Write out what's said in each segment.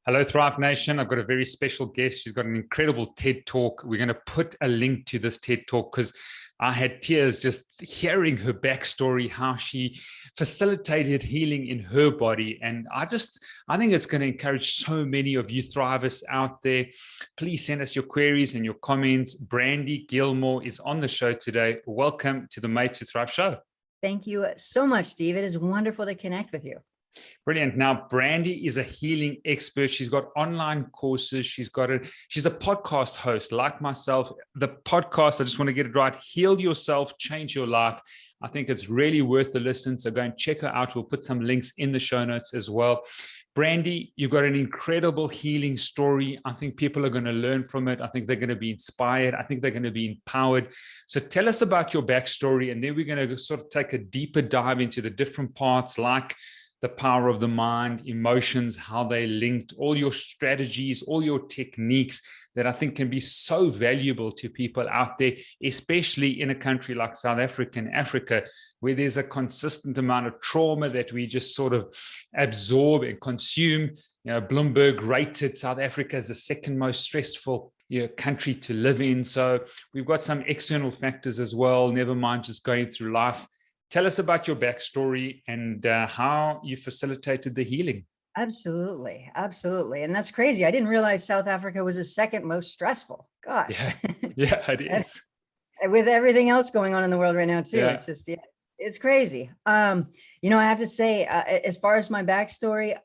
Hello, Thrive Nation. I've got a very special guest. She's got an incredible TED Talk. We're going to put a link to this TED Talk because I had tears just hearing her backstory, how she facilitated healing in her body. And I think it's going to encourage so many of you Thrivers out there. Please send us your queries and your comments. Brandi Gilmore is on the show today. Welcome to the Made to Thrive show. Thank you so much, Steve. It is wonderful to connect with you. Brilliant. Now, Brandi is a healing expert. She's got online courses. She's a podcast host like myself. The podcast, I just want to get it right, Heal Yourself, Change Your Life. I think it's really worth the listen. So go and check her out. We'll put some links in the show notes as well. Brandi, you've got an incredible healing story. I think people are going to learn from it. I think they're going to be inspired. I think they're going to be empowered. So tell us about your backstory, and then we're going to sort of take a deeper dive into the different parts, like the power of the mind, emotions, how they linked, all your strategies, all your techniques that I think can be so valuable to people out there, especially in a country like South Africa and Africa, where there's a consistent amount of trauma that we just sort of absorb and consume. You know, Bloomberg rated South Africa as the second most stressful country to live in. So we've got some external factors as well, never mind just going through life. Tell us about your backstory and how you facilitated the healing. Absolutely. Absolutely. And that's crazy. I didn't realize South Africa was the second most stressful. Gosh. Yeah, it is. With everything else going on in the world right now, too. Yeah. It's just, it's crazy. I have to say, as far as my backstory,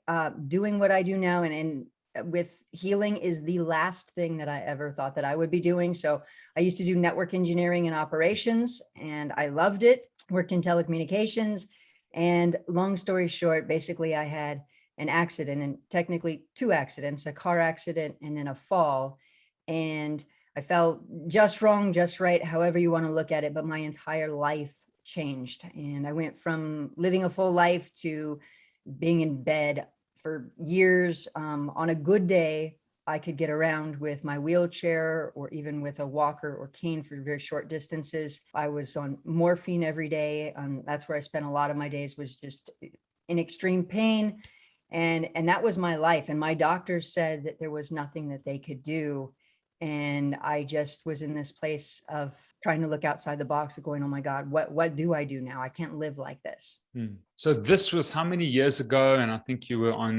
doing what I do now and with healing is the last thing that I ever thought that I would be doing. So I used to do network engineering and operations, and I loved it. Worked in telecommunications, and long story short, basically I had an accident, and technically two accidents, a car accident and then a fall. And I felt just wrong, just right, however you want to look at it, but my entire life changed. And I went from living a full life to being in bed for years. On a good day, I could get around with my wheelchair or even with a walker or cane for very short distances. I was on morphine every day. That's where I spent a lot of my days, was just in extreme pain. And that was my life. And my doctors said that there was nothing that they could do. And I just was in this place of trying to look outside the box of going, oh my God, what do I do now? I can't live like this. So this was how many years ago? And I think you were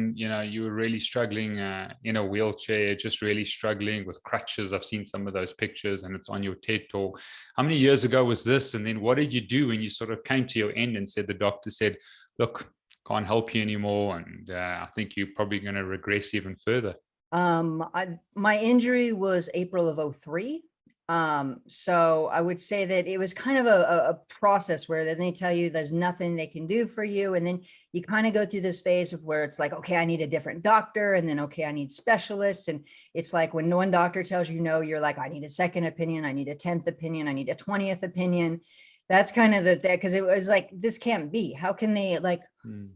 you were really struggling in a wheelchair, just really struggling with crutches. I've seen some of those pictures and it's on your TED Talk. How many years ago was this? And then what did you do when you sort of came to your end and the doctor said, look, can't help you anymore. And I think you're probably going to regress even further. My injury was April of 2003. So I would say that it was kind of a process where then they tell you there's nothing they can do for you. And then you kind of go through this phase of where it's like, okay, I need a different doctor. And then, okay, I need specialists. And it's like when one doctor tells you no, you're like, I need a second opinion. I need a 10th opinion. I need a 20th opinion. That's kind of because it was like, this can't be. How can they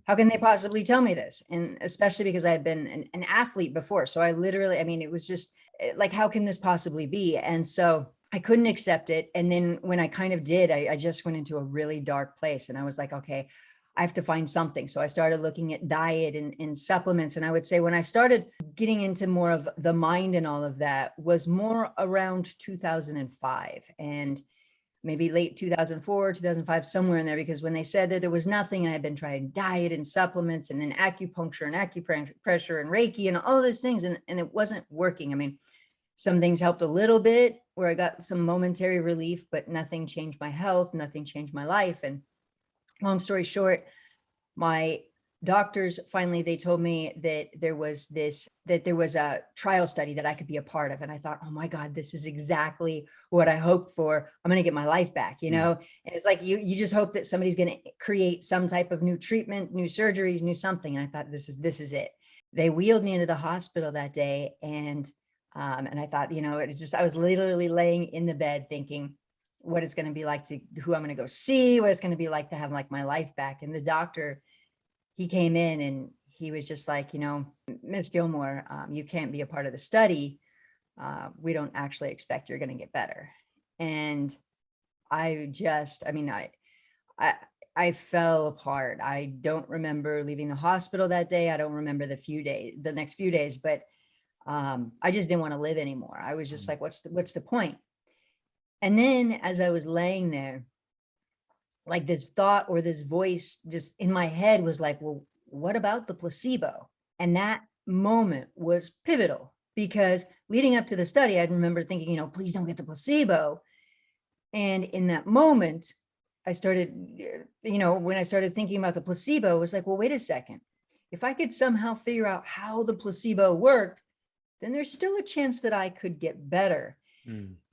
how can they possibly tell me this? And especially because I had been an athlete before. So I literally, it was just like, how can this possibly be? And so I couldn't accept it. And then when I kind of did, I just went into a really dark place, and I was like, okay, I have to find something. So I started looking at diet and supplements. And I would say when I started getting into more of the mind and all of that was more around 2005 and maybe late 2004, 2005, somewhere in there, because when they said that there was nothing, I had been trying diet and supplements and then acupuncture and acupressure and Reiki and all those things. And it wasn't working. Some things helped a little bit where I got some momentary relief, but nothing changed my health, nothing changed my life. And long story short, my doctors finally, they told me that there was a trial study that I could be a part of. And I thought, oh my God, this is exactly what I hoped for. I'm going to get my life back, And it's like, you just hope that somebody's going to create some type of new treatment, new surgeries, new something. And I thought, this is it. They wheeled me into the hospital that day. And I thought, it's just, I was literally laying in the bed thinking what it's going to be like who I'm going to go see, what it's going to be like to have my life back. And the doctor, he came in and he was just like, Miss Gilmore, you can't be a part of the study. We don't actually expect you're going to get better. And I I fell apart. I don't remember leaving the hospital that day. I don't remember the next few days, but I just didn't want to live anymore. I was just like, what's the point? And then as I was laying there, like this thought or this voice just in my head was like, well, what about the placebo? And that moment was pivotal, because leading up to the study, I remember thinking, please don't get the placebo. And in that moment, I started, when I started thinking about the placebo, it was like, well, wait a second. If I could somehow figure out how the placebo worked, then there's still a chance that I could get better.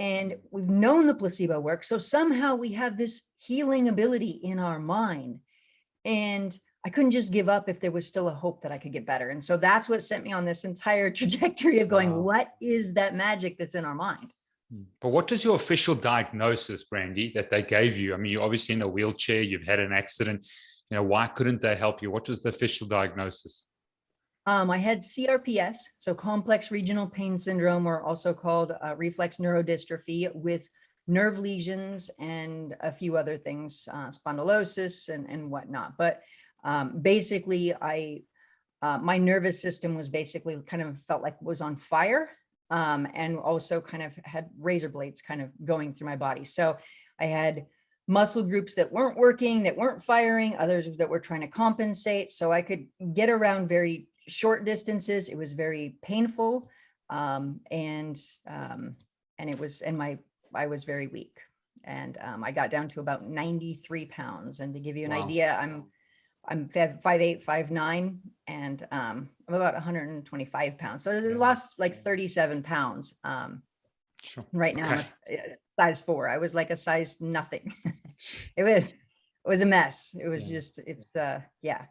And we've known the placebo works. So somehow we have this healing ability in our mind. And I couldn't just give up if there was still a hope that I could get better. And so that's what sent me on this entire trajectory of going, what is that magic that's in our mind? But what was your official diagnosis, Brandy, that they gave you? I mean, you're obviously in a wheelchair, you've had an accident. Why couldn't they help you? What was the official diagnosis? I had CRPS, so complex regional pain syndrome, or also called reflex neurodystrophy, with nerve lesions and a few other things, spondylosis and whatnot. But basically, my nervous system was basically kind of felt like was on fire, and also kind of had razor blades kind of going through my body. So I had muscle groups that weren't working, that weren't firing, others that were trying to compensate. So I could get around very short distances. It was very painful. I was very weak. And I got down to about 93 pounds. And to give you an idea, I'm 5'8", 5'9", and I'm about 125 pounds. So I lost like 37 pounds. Sure. Right now, okay. I'm a size 4. I was like a size nothing. It was a mess. It was just, yeah.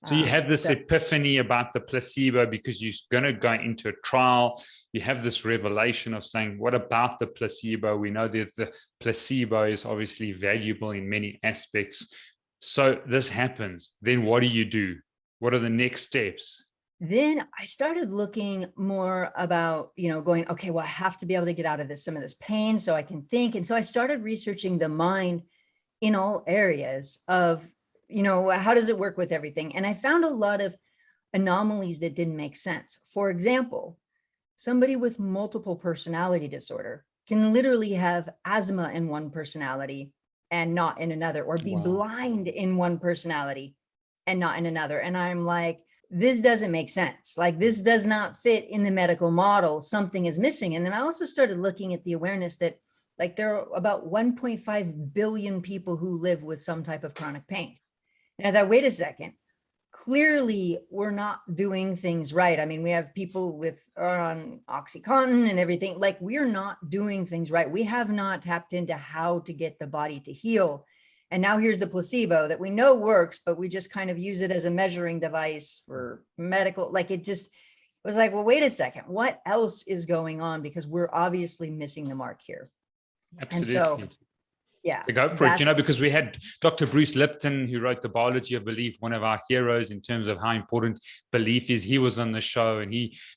So you have this epiphany about the placebo because you're going to go into a trial. You have this revelation of saying, what about the placebo? We know that the placebo is obviously valuable in many aspects. So this happens. Then what do? What are the next steps? Then I started looking more about, going, okay, well, I have to be able to get out of some of this pain so I can think. And so I started researching the mind in all areas of, how does it work with everything? And I found a lot of anomalies that didn't make sense. For example, somebody with multiple personality disorder can literally have asthma in one personality and not in another, or be blind in one personality and not in another. And I'm like, this doesn't make sense. Like, this does not fit in the medical model. Something is missing. And then I also started looking at the awareness that, like, there are about 1.5 billion people who live with some type of chronic pain. And I thought, wait a second, clearly we're not doing things right. I mean, we have people are on OxyContin and everything. Like, we're not doing things right. We have not tapped into how to get the body to heal. And now here's the placebo that we know works, but we just kind of use it as a measuring device for medical. Like, it was like, well, wait a second, what else is going on? Because we're obviously missing the mark here. Absolutely. And so, yeah, to go for it, because we had Dr. Bruce Lipton, who wrote The Biology of Belief, one of our heroes in terms of how important belief is. He was on the show, and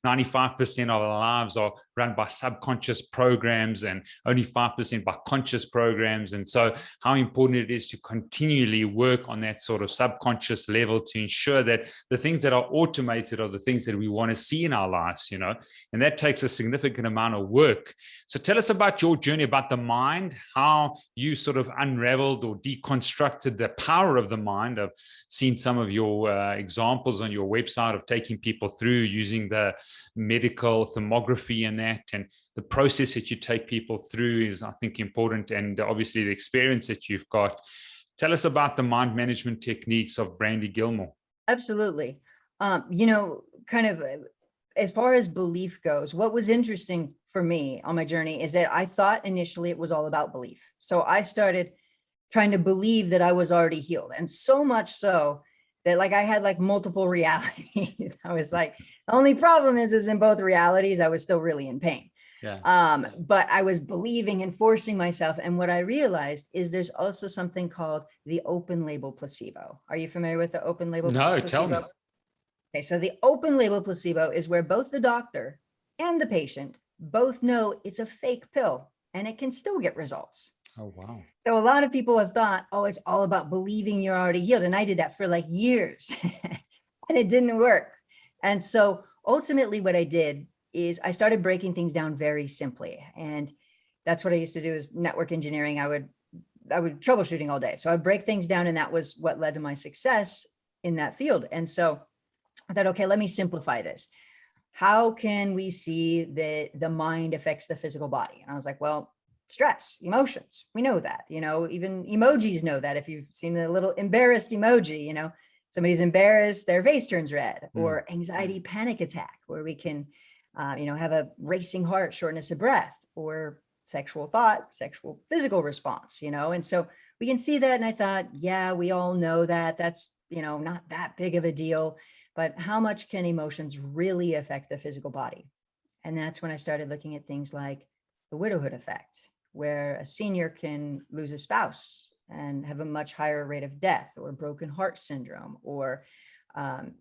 95% of our lives are run by subconscious programs and only 5% by conscious programs. And so how important it is to continually work on that sort of subconscious level to ensure that the things that are automated are the things that we want to see in our lives, and that takes a significant amount of work. So tell us about your journey, about the mind, how you sort of unraveled or deconstructed the power of the mind. I've seen some of your examples on your website of taking people through using the medical thermography and that, and the process that you take people through is, I think, important, and obviously the experience that you've got. Tell us about the mind management techniques of Brandi Gilmore. Absolutely. Kind of as far as belief goes, what was interesting for me on my journey is that I thought initially it was all about belief. So I started trying to believe that I was already healed. And so much so that, like, I had like multiple realities. I was like, the only problem is in both realities, I was still really in pain. Yeah. But I was believing and forcing myself. And what I realized is there's also something called the open label placebo. Are you familiar with the open label placebo? No, tell me. Okay, so the open label placebo is where both the doctor and the patient both know it's a fake pill and it can still get results. Oh, wow. So a lot of people have thought, oh, it's all about believing you're already healed. And I did that for like years and it didn't work. And so ultimately what I did is I started breaking things down very simply. And that's what I used to do is network engineering. I would troubleshooting all day. So I break things down, and that was what led to my success in that field. And so I thought, okay, let me simplify this. How can we see that the mind affects the physical body? And I was like, well, stress, emotions, we know that, even emojis know that. If you've seen the little embarrassed emoji, somebody's embarrassed, their face turns red, or anxiety, panic attack, where we can, have a racing heart, shortness of breath, or sexual thought, sexual physical response, and so we can see that. And I thought, yeah, we all know that. That's, not that big of a deal, but how much can emotions really affect the physical body? And that's when I started looking at things like the widowhood effect, where a senior can lose a spouse and have a much higher rate of death, or broken heart syndrome, or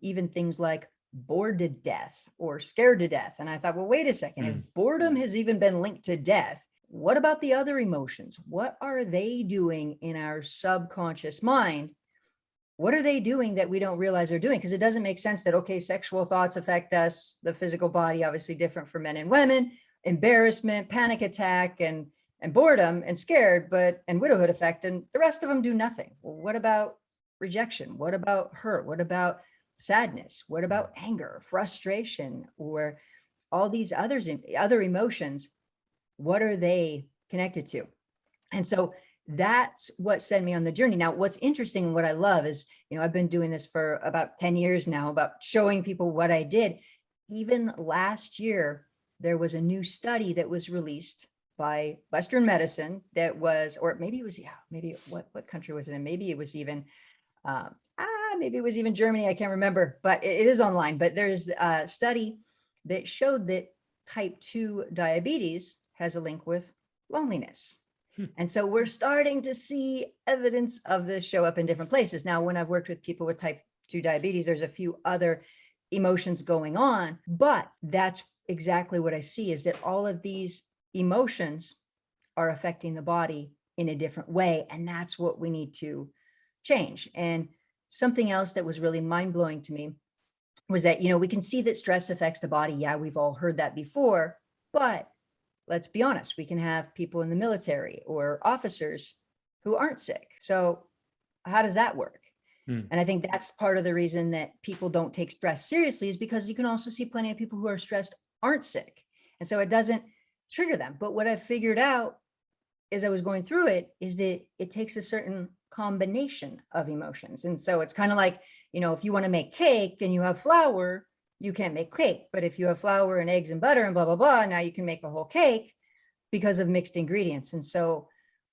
even things like bored to death or scared to death. And I thought, well, wait a second, if boredom has even been linked to death, what about the other emotions? What are they doing in our subconscious mind? What are they doing that we don't realize they're doing? Because it doesn't make sense that, okay, sexual thoughts affect us, the physical body, obviously different for men and women, embarrassment, panic attack, and boredom and scared, and widowhood effect, and the rest of them do nothing. Well, what about rejection? What about hurt? What about sadness? What about anger, frustration, or all these other emotions? What are they connected to? And so that's what sent me on the journey. Now, what's interesting and what I love is, I've been doing this for about 10 years now, about showing people what I did. Even last year, there was a new study that was released by Western medicine that was, or maybe it was, maybe what country was it in? Maybe it was even, maybe it was even Germany. I can't remember, but it is online. But there's a study that showed that type 2 diabetes has a link with loneliness. And so we're starting to see evidence of this show up in different places. Now, when I've worked with people with type 2 diabetes, there's a few other emotions going on, but that's exactly what I see, is that all of these emotions are affecting the body in a different way. And that's what we need to change. And something else that was really mind-blowing to me was that, we can see that stress affects the body. Yeah, we've all heard that before, but let's be honest, we can have people in the military or officers who aren't sick. So how does that work? And I think that's part of the reason that people don't take stress seriously, is because you can also see plenty of people who are stressed aren't sick. And so it doesn't trigger them. But what I figured out as I was going through it is that it takes a certain combination of emotions. And so it's kind of like, if you want to make cake and you have flour, you can't make cake. But if you have flour and eggs and butter and blah, blah, blah, now you can make a whole cake because of mixed ingredients. And so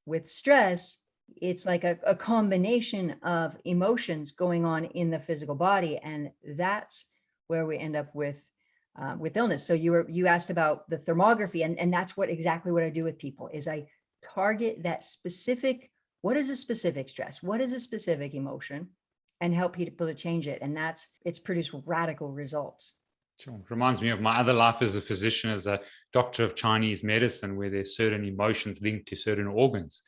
with stress, it's like a combination of emotions going on in the physical body. And that's where we end up with illness. So you asked about the thermography, and that's exactly what I do with people, is I target that specific, what is a specific stress? What is a specific emotion? And help people to change it. And it's produced radical results. Sure. Reminds me of my other life as a physician, as a doctor of Chinese medicine, where there's certain emotions linked to certain organs.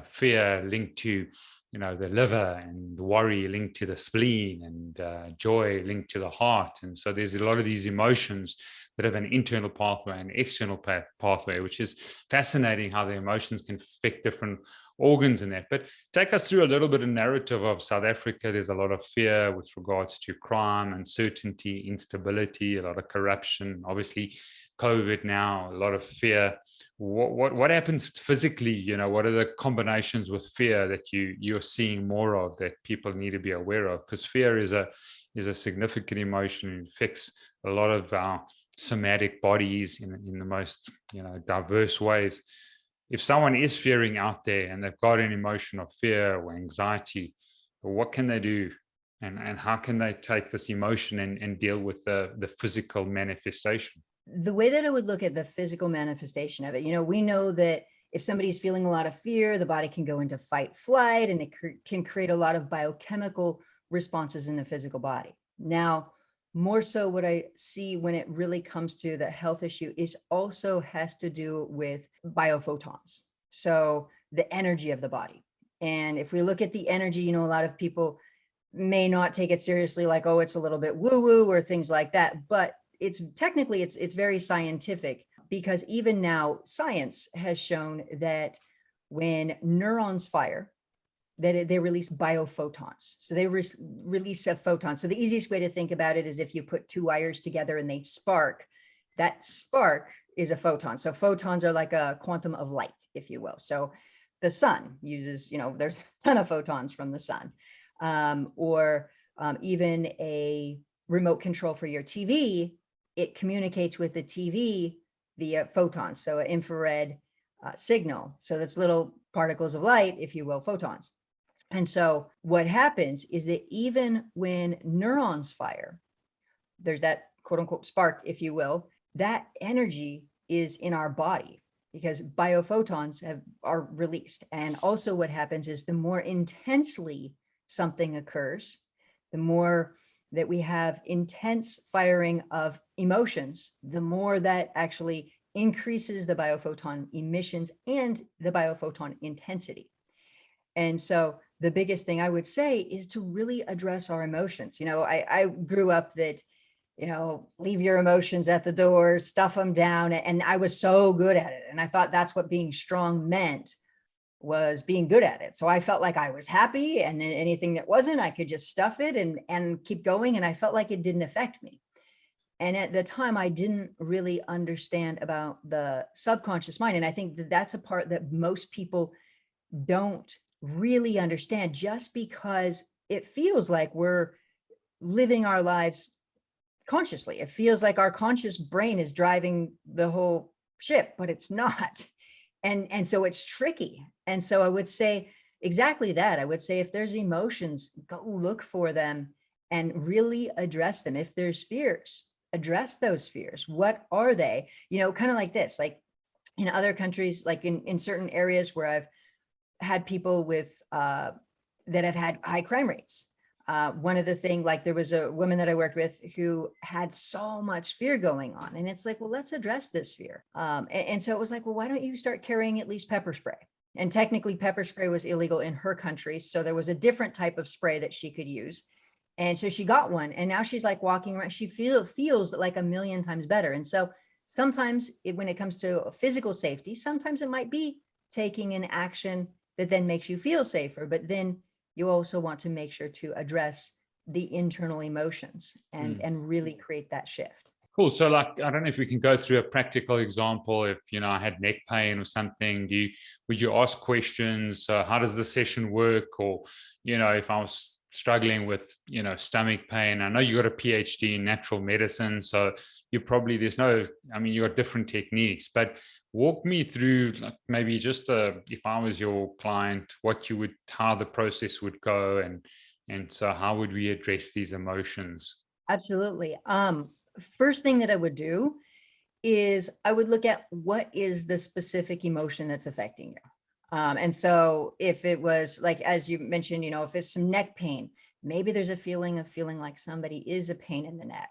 Fear linked to, the liver, and worry linked to the spleen, and joy linked to the heart. And so there's a lot of these emotions that have an internal pathway and external pathway, which is fascinating how the emotions can affect different organs in that. But take us through a little bit of narrative of South Africa. There's a lot of fear with regards to crime, uncertainty, instability, a lot of corruption, obviously COVID now, a lot of fear. What happens physically? What are the combinations with fear that you're seeing more of, that people need to be aware of? Because fear is a significant emotion. It affects a lot of our somatic bodies in the most diverse ways. If someone is fearing out there and they've got an emotion of fear or anxiety, what can they do? And how can they take this emotion and deal with the physical manifestation? The way that I would look at the physical manifestation of it, we know that if somebody's feeling a lot of fear, the body can go into fight, flight, and it can create a lot of biochemical responses in the physical body. Now, more so what I see when it really comes to the health issue is also has to do with biophotons. So the energy of the body. And if we look at the energy, you know, a lot of people may not take it seriously, like, oh, it's a little bit woo-woo or things like that. But it's technically, it's very scientific, because even now science has shown that when neurons fire, that they release biophotons. So they release a photon. So the easiest way to think about it is if you put two wires together and they spark, that spark is a photon. So photons are like a quantum of light, if you will. So the sun uses, you know, there's a ton of photons from the sun. Even a remote control for your TV, it communicates with the TV via photons. So an infrared signal. So that's little particles of light, if you will, photons. And so what happens is that even when neurons fire, there's that quote unquote spark, if you will, that energy is in our body because biophotons are released. And also what happens is the more intensely something occurs, the more that we have intense firing of emotions, the more that actually increases the biophoton emissions and the biophoton intensity. And so the biggest thing I would say is to really address our emotions. You know, I grew up that, you know, leave your emotions at the door, stuff them down. And I was so good at it. And I thought that's what being strong meant, was being good at it. So I felt like I was happy, and then anything that wasn't, I could just stuff it and keep going. And I felt like it didn't affect me. And at the time, I didn't really understand about the subconscious mind. And I think that that's a part that most people don't really understand, just because it feels like we're living our lives consciously. It feels like our conscious brain is driving the whole ship, but it's not. And so it's tricky. And so I would say exactly that. I would say if there's emotions, go look for them and really address them. If there's fears, address those fears. What are they? You know, kind of like this, like in other countries, like in certain areas where I've had people with that have had high crime rates. One of the things, like there was a woman that I worked with who had so much fear going on. And it's like, well, let's address this fear. And so it was like, well, why don't you start carrying at least pepper spray? And technically pepper spray was illegal in her country. So there was a different type of spray that she could use. And so she got one, and now she's like walking around, she feels like a million times better. And so sometimes when it comes to physical safety, sometimes it might be taking an action that then makes you feel safer, but then you also want to make sure to address the internal emotions and really create that shift. Cool. So like, I don't know if we can go through a practical example. If, you know, I had neck pain or something, would you ask questions? How does the session work? Or, you know, if I was struggling with, you know, stomach pain, I know you got a PhD in natural medicine. So you probably, you got different techniques, but walk me through like maybe just if I was your client, how the process would go. And so how would we address these emotions? Absolutely. First thing that I would do is I would look at what is the specific emotion that's affecting you. And so if it was like, as you mentioned, you know, if it's some neck pain, maybe there's a feeling of feeling like somebody is a pain in the neck.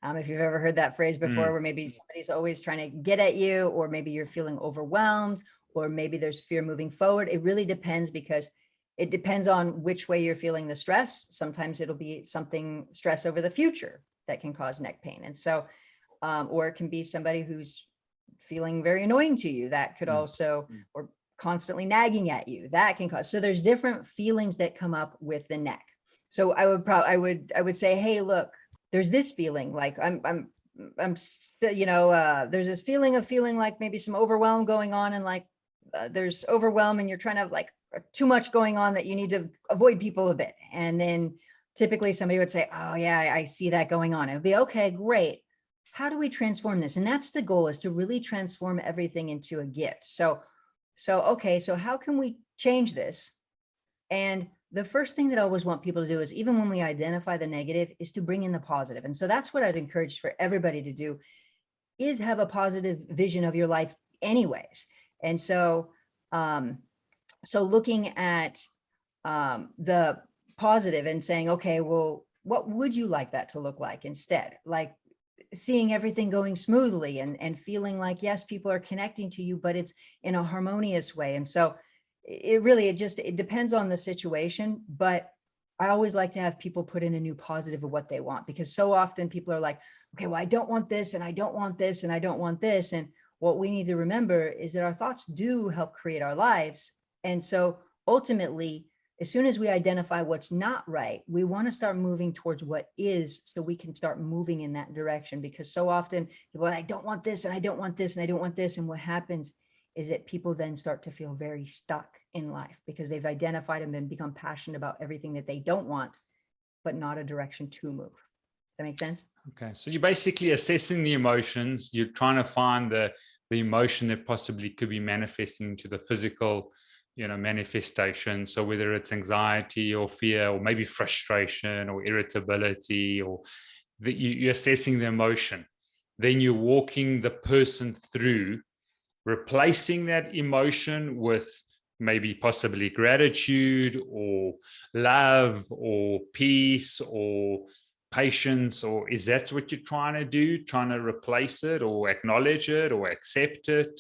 If you've ever heard that phrase before, where maybe somebody's always trying to get at you, or maybe you're feeling overwhelmed, or maybe there's fear moving forward. It really depends, because it depends on which way you're feeling the stress. Sometimes it'll be something, stress over the future, that can cause neck pain. And so, or it can be somebody who's feeling very annoying to you. That could also, or constantly nagging at you, that can cause. So there's different feelings that come up with the neck. So I would say, hey, look, there's this feeling like I'm you know, there's this feeling of feeling like maybe some overwhelm going on, and like there's overwhelm, and you're trying to like too much going on that you need to avoid people a bit. And then typically somebody would say, oh yeah, I see that going on. It would be, okay, great. How do we transform this? And that's the goal, is to really transform everything into a gift. So okay, so how can we change this? And the first thing that I always want people to do is, even when we identify the negative, is to bring in the positive. And so that's what I'd encourage for everybody to do, is have a positive vision of your life anyways. And so, so looking at the positive and saying, okay, well, what would you like that to look like instead? Like seeing everything going smoothly and feeling like, yes, people are connecting to you, but it's in a harmonious way. And so it depends on the situation, but I always like to have people put in a new positive of what they want, because so often people are like, okay, well, I don't want this, and I don't want this, and I don't want this. And what we need to remember is that our thoughts do help create our lives. And so ultimately, as soon as we identify what's not right, we want to start moving towards what is, so we can start moving in that direction. Because so often people are, I don't want this, and I don't want this, and I don't want this. And what happens is that people then start to feel very stuck in life, because they've identified them and become passionate about everything that they don't want, but not a direction to move. Does that make sense? Okay. So you're basically assessing the emotions. You're trying to find the emotion that possibly could be manifesting into the physical, manifestation. So whether it's anxiety or fear, or maybe frustration or irritability, or that you're assessing the emotion. Then you're walking the person through replacing that emotion with maybe possibly gratitude or love or peace or patience. Or is that what you're trying to do? Trying to replace it or acknowledge it or accept it?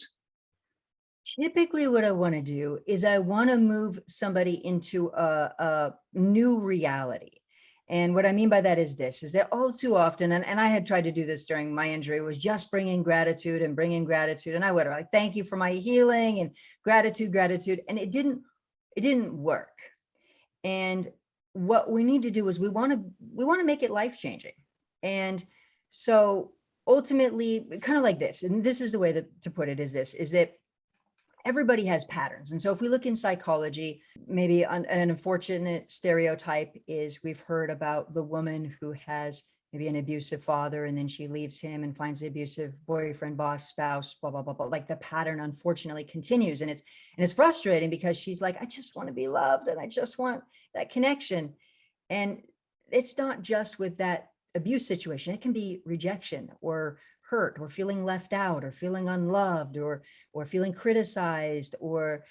Typically what I want to do is I want to move somebody into a new reality. And what I mean by that is this, is that all too often, and I had tried to do this during my injury, was just bringing gratitude. And I would like, thank you for my healing, and gratitude. And it didn't work. And what we need to do is we want to make it life-changing. And so ultimately, kind of like this, and this is the way to put it, is that everybody has patterns. And so if we look in psychology, maybe an unfortunate stereotype is, we've heard about the woman who has maybe an abusive father, and then she leaves him and finds the abusive boyfriend, boss, spouse, blah, blah, blah, blah. Like, the pattern unfortunately continues. And it's frustrating, because she's like, I just want to be loved, and I just want that connection. And it's not just with that abuse situation. It can be rejection, or hurt, or feeling left out, or feeling unloved, or feeling criticized, or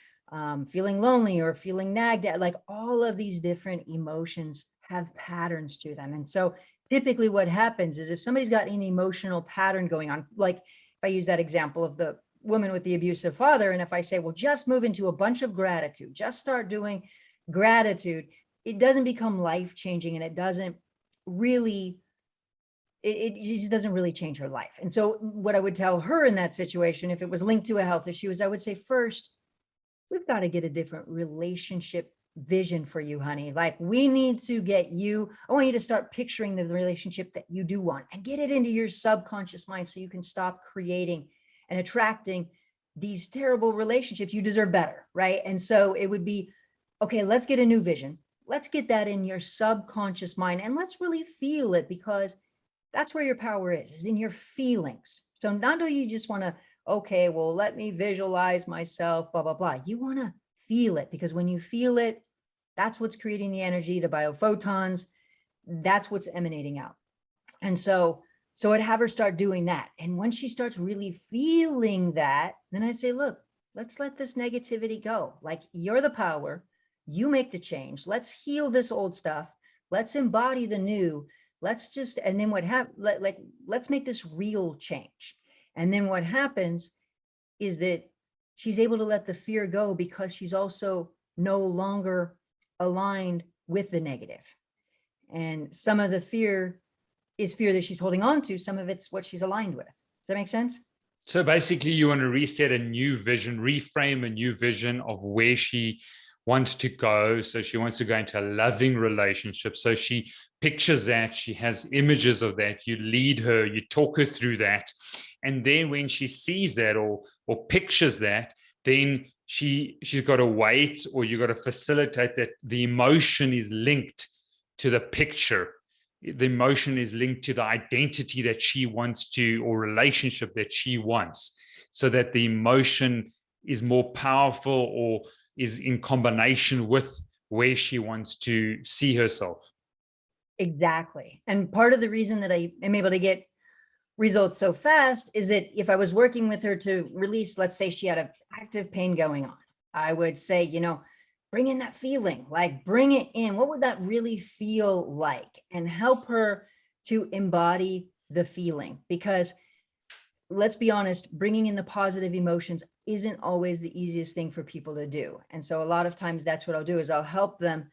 feeling lonely, or feeling nagged at. Like, all of these different emotions have patterns to them. And so typically what happens is, if somebody's got an emotional pattern going on, like if I use that example of the woman with the abusive father, and if I say, well, just move into a bunch of gratitude, just start doing gratitude, it doesn't become life-changing, and it doesn't really, it just doesn't really change her life. And so what I would tell her in that situation, if it was linked to a health issue, is I would say, first, we've got to get a different relationship vision for you, honey. Like, we need to get you, I want you to start picturing the relationship that you do want, and get it into your subconscious mind, so you can stop creating and attracting these terrible relationships. You deserve better, right? And so it would be, okay, let's get a new vision. Let's get that in your subconscious mind, and let's really feel it, because that's where your power is in your feelings. So not do you just want to, okay, well, let me visualize myself, blah, blah, blah. You want to feel it, because when you feel it, that's what's creating the energy, the biophotons, that's what's emanating out. And so I'd have her start doing that. And when she starts really feeling that, then I say, look, let's let this negativity go. Like, you're the power, you make the change. Let's heal this old stuff. Let's embody the new. Let's just, and then let's make this real change. And then what happens is that she's able to let the fear go, because she's also no longer aligned with the negative. And some of the fear is fear that she's holding on to. Some of it's what she's aligned with. Does that make sense? So basically, you want to reset a new vision, reframe a new vision of where she wants to go. So she wants to go into a loving relationship. So she pictures that, she has images of that, you lead her, you talk her through that. And then when she sees that or pictures that, then she's got to wait, or you got to facilitate that the emotion is linked to the picture. The emotion is linked to the identity that she wants to, or relationship that she wants, so that the emotion is more powerful, or is in combination with where she wants to see herself. Exactly. And part of the reason that I am able to get results so fast is that if I was working with her to release, let's say she had an active pain going on, I would say, bring in that feeling, like, bring it in. What would that really feel like? And help her to embody the feeling. Because let's be honest, bringing in the positive emotions isn't always the easiest thing for people to do. And so a lot of times that's what I'll do is I'll help them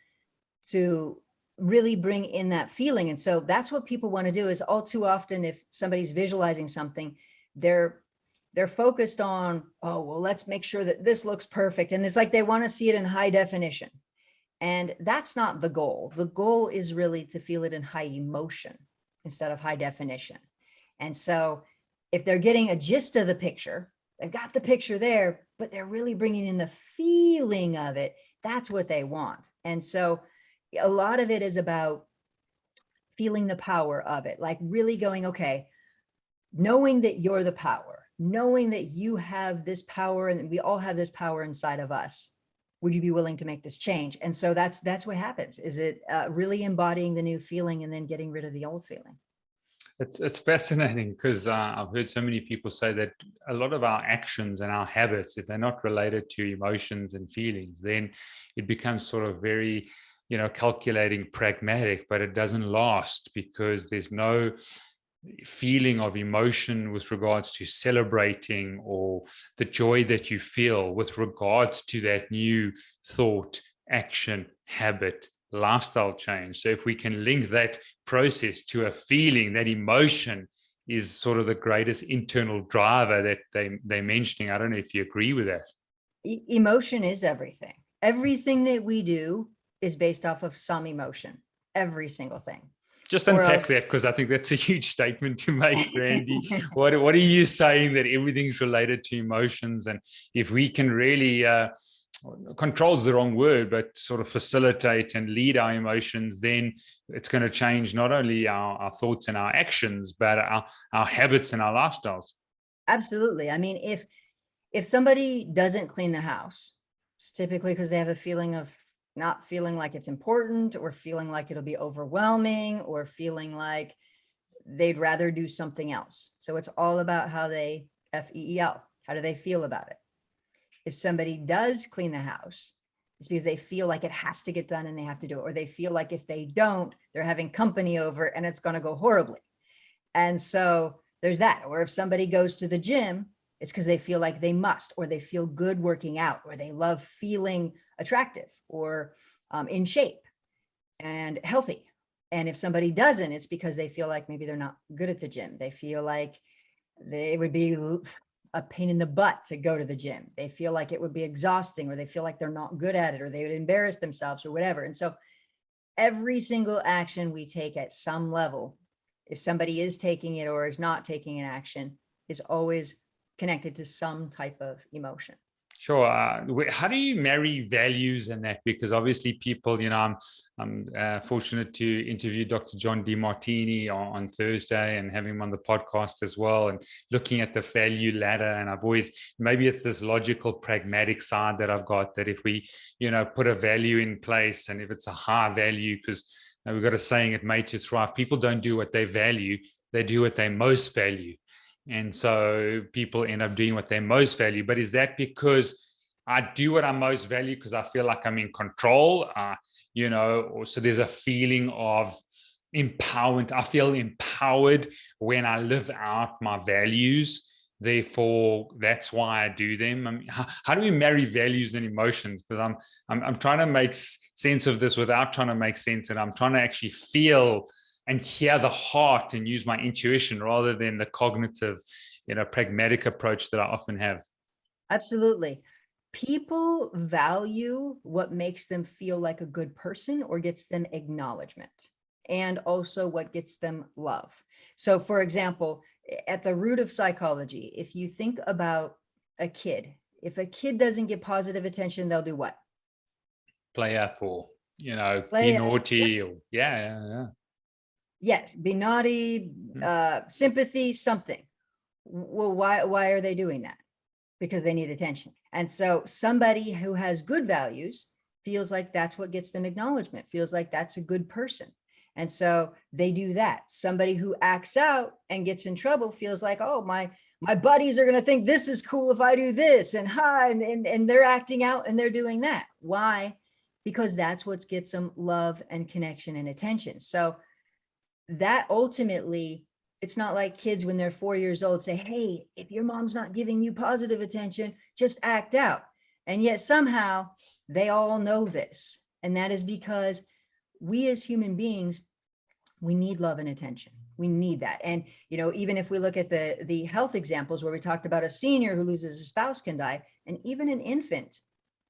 to really bring in that feeling. And so that's what people want to do is all too often, if somebody's visualizing something, they're focused on, oh, well, let's make sure that this looks perfect. And it's like they want to see it in high definition. And that's not the goal. The goal is really to feel it in high emotion instead of high definition. And so if they're getting a gist of the picture, they've got the picture there, but they're really bringing in the feeling of it. That's what they want. And so a lot of it is about feeling the power of it, like really going, okay, knowing that you're the power, knowing that you have this power and we all have this power inside of us. Would you be willing to make this change? And so that's what happens. Is it really embodying the new feeling and then getting rid of the old feeling? It's fascinating because I've heard so many people say that a lot of our actions and our habits, if they're not related to emotions and feelings, then it becomes sort of very, calculating, pragmatic, but it doesn't last because there's no feeling of emotion with regards to celebrating or the joy that you feel with regards to that new thought, action, habit, lifestyle change. So if we can link that process to a feeling, that emotion is sort of the greatest internal driver that they're mentioning. I don't know if you agree with that. Emotion is everything. Everything that we do is based off of some emotion, every single thing. Just unpack that, because I think that's a huge statement to make, Brandy. What are you saying, that everything's related to emotions? And if we can really, control is the wrong word, but sort of facilitate and lead our emotions, then it's going to change not only our thoughts and our actions, but our habits and our lifestyles. Absolutely. I mean, if somebody doesn't clean the house, it's typically because they have a feeling of not feeling like it's important, or feeling like it'll be overwhelming, or feeling like they'd rather do something else. So it's all about how they FEEL. How do they feel about it? If somebody does clean the house, it's because they feel like it has to get done and they have to do it, or they feel like if they don't, they're having company over and it's going to go horribly. And so there's that. Or if somebody goes to the gym, it's because they feel like they must, or they feel good working out, or they love feeling attractive or in shape and healthy. And if somebody doesn't, it's because they feel like maybe they're not good at the gym. They feel like they would be a pain in the butt to go to the gym. They feel like it would be exhausting, or they feel like they're not good at it, or they would embarrass themselves or whatever. And so every single action we take at some level, if somebody is taking it or is not taking an action, is always connected to some type of emotion. Sure. How do you marry values and that? Because obviously people, I'm fortunate to interview Dr. John DeMartini on Thursday and having him on the podcast as well, and looking at the value ladder. And I've always, maybe it's this logical, pragmatic side that I've got, that if we, put a value in place, and if it's a high value, because we've got a saying, it made to thrive. People don't do what they value, they do what they most value. And so people end up doing what they most value. But is that because I do what I most value because I feel like I'm in control, or so there's a feeling of empowerment. I feel empowered when I live out my values. Therefore, that's why I do them. I mean, how do we marry values and emotions? Because I'm trying to make sense of this without trying to make sense. And I'm trying to actually feel and hear the heart and use my intuition rather than the cognitive, pragmatic approach that I often have. Absolutely. People value what makes them feel like a good person or gets them acknowledgement, and also what gets them love. So for example, at the root of psychology, if you think about a kid, if a kid doesn't get positive attention, they'll do what? Play up, or, be naughty, or yeah. Yes, be naughty, sympathy, something. Well, why are they doing that? Because they need attention. And so somebody who has good values feels like that's what gets them acknowledgement, feels like that's a good person. And so they do that. Somebody who acts out and gets in trouble feels like, oh, my buddies are going to think this is cool if I do this, and and they're acting out and they're doing that. Why? Because that's what gets them love and connection and attention. So that ultimately it's not like kids when they're 4 years old say, hey, if your mom's not giving you positive attention, just act out. And yet somehow they all know this. And that is because we as human beings, we need love and attention. We need that. And, even if we look at the health examples where we talked about a senior who loses a spouse can die, and even an infant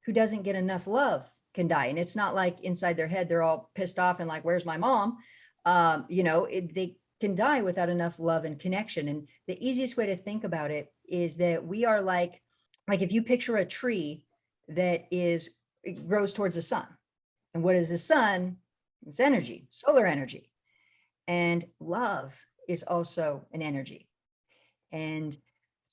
who doesn't get enough love can die. And it's not like inside their head, they're all pissed off and like, where's my mom? They can die without enough love and connection. And the easiest way to think about it is that we are like if you picture a tree that it grows towards the sun. And what is the sun? It's energy, solar energy. And love is also an energy. And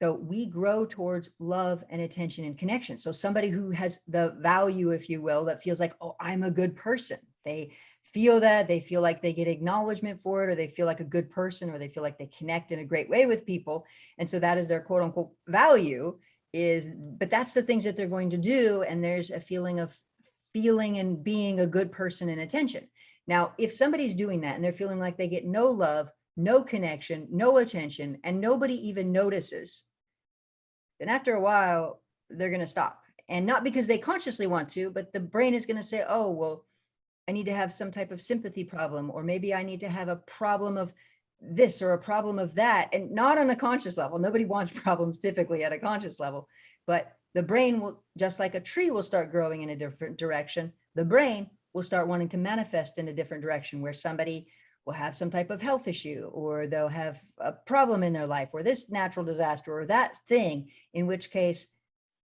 so we grow towards love and attention and connection. So somebody who has the value, if you will, that feels like, oh, I'm a good person. They feel that, they feel like they get acknowledgement for it, or they feel like a good person, or they feel like they connect in a great way with people. And so that is their quote unquote value but that's the things that they're going to do. And there's a feeling of feeling and being a good person and attention. Now, if somebody's doing that and they're feeling like they get no love, no connection, no attention, and nobody even notices, then after a while, they're going to stop. And not because they consciously want to, but the brain is going to say, oh, well, I need to have some type of sympathy problem, or maybe I need to have a problem of this or a problem of that, and not on a conscious level. Nobody wants problems typically at a conscious level, but the brain will, just like a tree will start growing in a different direction, the brain will start wanting to manifest in a different direction, where somebody will have some type of health issue, or they'll have a problem in their life, or this natural disaster, or that thing, in which case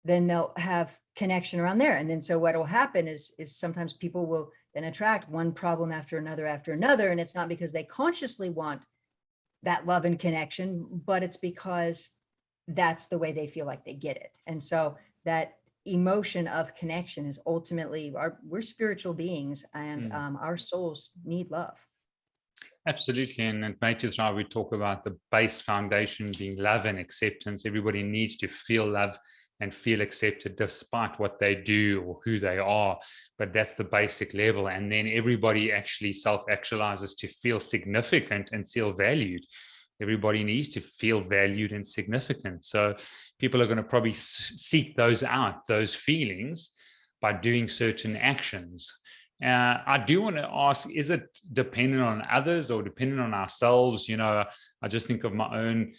then they'll have connection around there. And then so what will happen is sometimes people will then attract one problem after another. And it's not because they consciously want that love and connection, but it's because that's the way they feel like they get it. And so that emotion of connection is ultimately we're spiritual beings, and our souls need love. Absolutely. And at Nature's Right, we talk about the base foundation being love and acceptance. Everybody needs to feel love and feel accepted despite what they do or who they are. But that's the basic level. And then everybody actually self-actualizes to feel significant and feel valued. Everybody needs to feel valued and significant. So people are going to probably seek those out, those feelings, by doing certain actions. I do want to ask, is it dependent on others or dependent on ourselves? I just think of my own,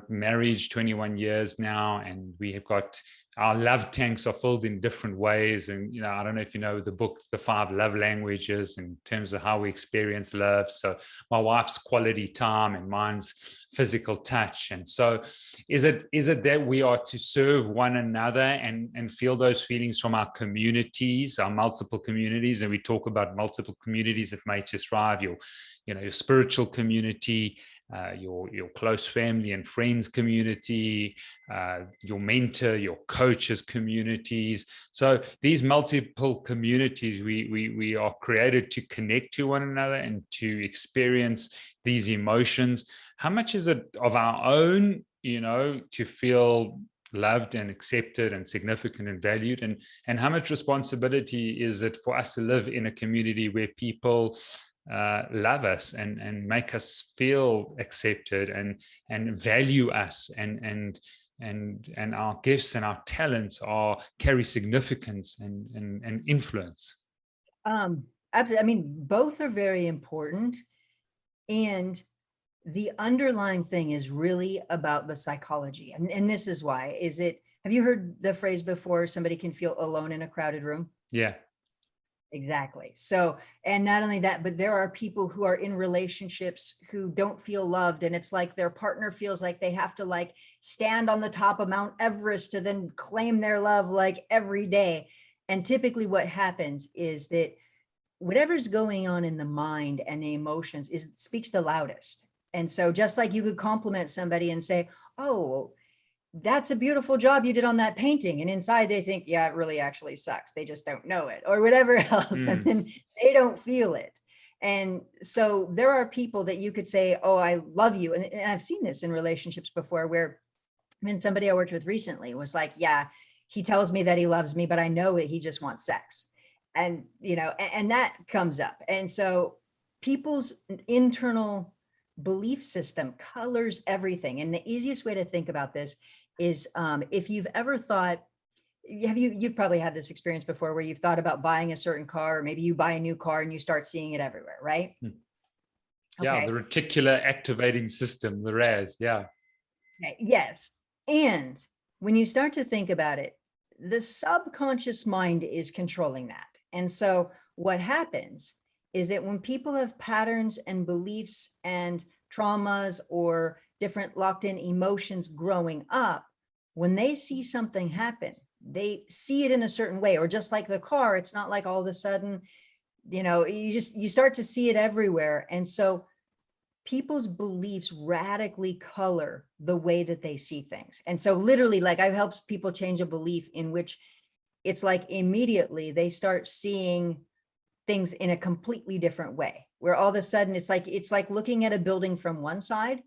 marriage, 21 years now, and we have got our love tanks are filled in different ways. And, I don't know if you know the book, The 5 Love Languages, in terms of how we experience love. So my wife's quality time and mine's physical touch. And so is it that we are to serve one another and feel those feelings from our communities, our multiple communities? And we talk about multiple communities that make us thrive, your spiritual community, your close family and friends community, your mentor, your coaches communities. So these multiple communities, we are created to connect to one another and to experience these emotions. How much is it of our own, to feel loved and accepted and significant and valued, and how much responsibility is it for us to live in a community where people love us and make us feel accepted and value us, and our gifts and our talents carry significance and influence? Absolutely. I mean, both are very important, and the underlying thing is really about the psychology. And this is why. Have you heard the phrase before, somebody can feel alone in a crowded room? Yeah. Exactly. So, and not only that, but there are people who are in relationships who don't feel loved. And it's like their partner feels like they have to stand on the top of Mount Everest to then claim their love every day. And typically what happens is that whatever's going on in the mind and the emotions speaks the loudest. And so just like you could compliment somebody and say, oh, that's a beautiful job you did on that painting. And inside they think, yeah, it really actually sucks. They just don't know it, or whatever else. And then they don't feel it. And so there are people that you could say, oh, I love you. And I've seen this in relationships before, where somebody I worked with recently was like, yeah, he tells me that he loves me, but I know that he just wants sex. And, and that comes up. And so people's internal belief system colors everything. And the easiest way to think about this is if you've ever thought, you've probably had this experience before where you've thought about buying a certain car, or maybe you buy a new car and you start seeing it everywhere, right? Yeah, Okay. the reticular activating system, the RAS. Yeah. Okay. Yes. And when you start to think about it, the subconscious mind is controlling that. And so what happens is that when people have patterns and beliefs and traumas or different locked in emotions growing up, when they see something happen, they see it in a certain way. Or just like the car, it's not like all of a sudden, you start to see it everywhere. And so people's beliefs radically color the way that they see things. And so literally, like, I've helped people change a belief in which it's like immediately they start seeing things in a completely different way, where all of a sudden it's like looking at a building from one side